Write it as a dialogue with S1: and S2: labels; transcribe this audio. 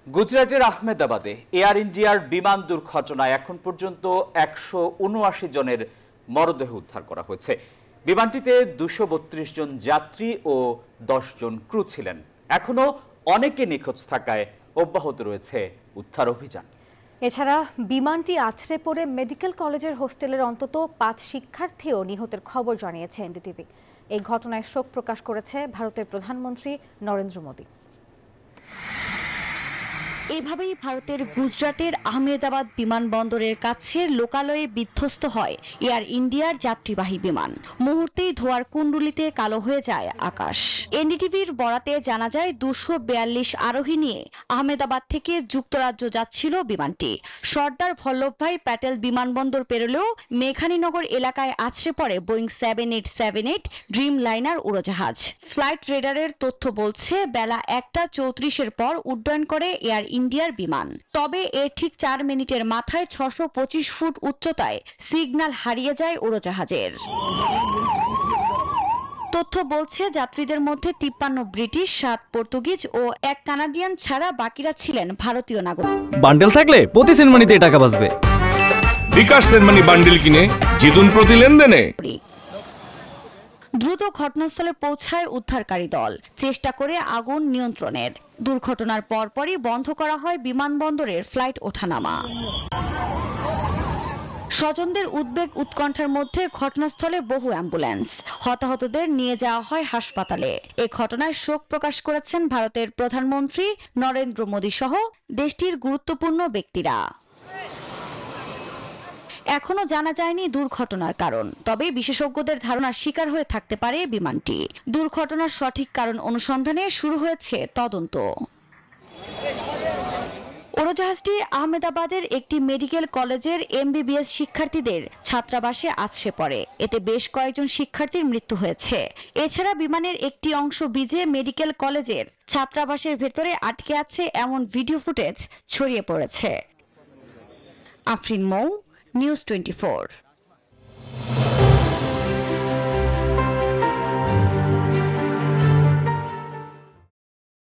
S1: গুজরাটের আহমেদাবাদে এয়ার ইন্ডিয়ার বিমান দুর্ঘটনায় এখন পর্যন্ত ১৭৯ জনের মরদেহ উদ্ধার করা হয়েছে। বিমানটিতে ২৩২ জন যাত্রী ও ১০ জন ক্রু ছিলেন। এখনো অনেকে নিখোঁজ থাকায় অব্যাহত রয়েছে উদ্ধার অভিযান।
S2: এছাড়া বিমানটি আছড়ে পড়ে মেডিকেল কলেজের হোস্টেলের অন্তত ৫ শিক্ষার্থীও নিহতের খবর জানিয়েছে এনডিটিভি। এই ঘটনায় শোক প্রকাশ করেছে ভারতের প্রধানমন্ত্রী নরেন্দ্র মোদী।
S3: এভাবেই ভারতের গুজরাটের আহমেদাবাদ বিমানবন্দরের কাছে লোকালয়ে বিধ্বস্ত হয় এয়ার ইন্ডিয়ার যাত্রীবাহী বিমান। মুহূর্তেই ধোঁয়ার কুণ্ডুলিতে কালো হয়ে যায় আকাশ। এনডিটিভির বরাতে জানা যায় ২৪২ আরোহী নিয়ে আহমেদাবাদ থেকে যুক্তরাজ্য যাচ্ছিল বিমানটি। সর্দার বল্লভভাই প্যাটেল বিমানবন্দর পেরোলেও মেঘানীনগর এলাকায় আছড়ে পড়ে বোয়িং ৭৮৭৮ ড্রিম লাইনার উড়োজাহাজ। ফ্লাইট রেডারের তথ্য বলছে বেলা ১টা ৩৪-এর পর উড্ডয়ন করে এয়ার ইন্ডিয়ার বিমান। তবে এর ঠিক ৪ মিনিটের মাথায় ৬২৫ ফুট উচ্চতায় সিগন্যাল হারিয়ে যায় উড়োজাহাজের। তথ্য বলছে যাত্রীদের মধ্যে ৫৩ ব্রিটিশ, ৭ পর্তুগিজ ও ১ কানাডিয়ান ছাড়া বাকিরা ছিলেন ভারতীয় নাগরিক।
S4: বান্ডেল থাকলে প্রতি সেনমানিতে টাকা বাঁচবে।
S5: বিকাশ সেনমানি বান্ডেল কিনে জিতুন প্রতি লেনদেনে।
S3: দ্রুত ঘটনাস্থলে পৌঁছায় উদ্ধারকারী দল, চেষ্টা করে আগুন নিয়ন্ত্রণের। দুর্ঘটনার পরপরই বন্ধ করা হয় বিমানবন্দরের ফ্লাইট ওঠানামা। স্বজনদের উদ্বেগ উৎকণ্ঠার মধ্যে ঘটনাস্থলে বহু অ্যাম্বুলেন্স। হতাহতদের নিয়ে যাওয়া হয় হাসপাতালে। এ ঘটনায় শোক প্রকাশ করেছেন ভারতের প্রধানমন্ত্রী নরেন্দ্র মোদী সহ দেশটির গুরুত্বপূর্ণ ব্যক্তিরা। এখনো জানা যায়নি দুর্ঘটনার কারণ, তবে বিশেষজ্ঞদের ধারণার শিকার হয়ে থাকতে পারে বিমানটি। দুর্ঘটনার সঠিক কারণ অনুসন্ধানে শুরু হয়েছে তদন্ত। উড়োজাহাজটি আহমেদাবাদের একটি মেডিকেল কলেজের এমবিবিএস শিক্ষার্থীদের ছাত্রাবাসে আছড়ে পড়ে। এতে বেশ কয়েকজন শিক্ষার্থীর মৃত্যু হয়েছে। এছাড়া বিমানের একটি অংশ ভিজে মেডিকেল কলেজের ছাত্রাবাসের ভেতরে আটকে আছে এমন ভিডিও ফুটেজ ছড়িয়ে পড়েছে। আফরিন মৌ, নিউজ 24।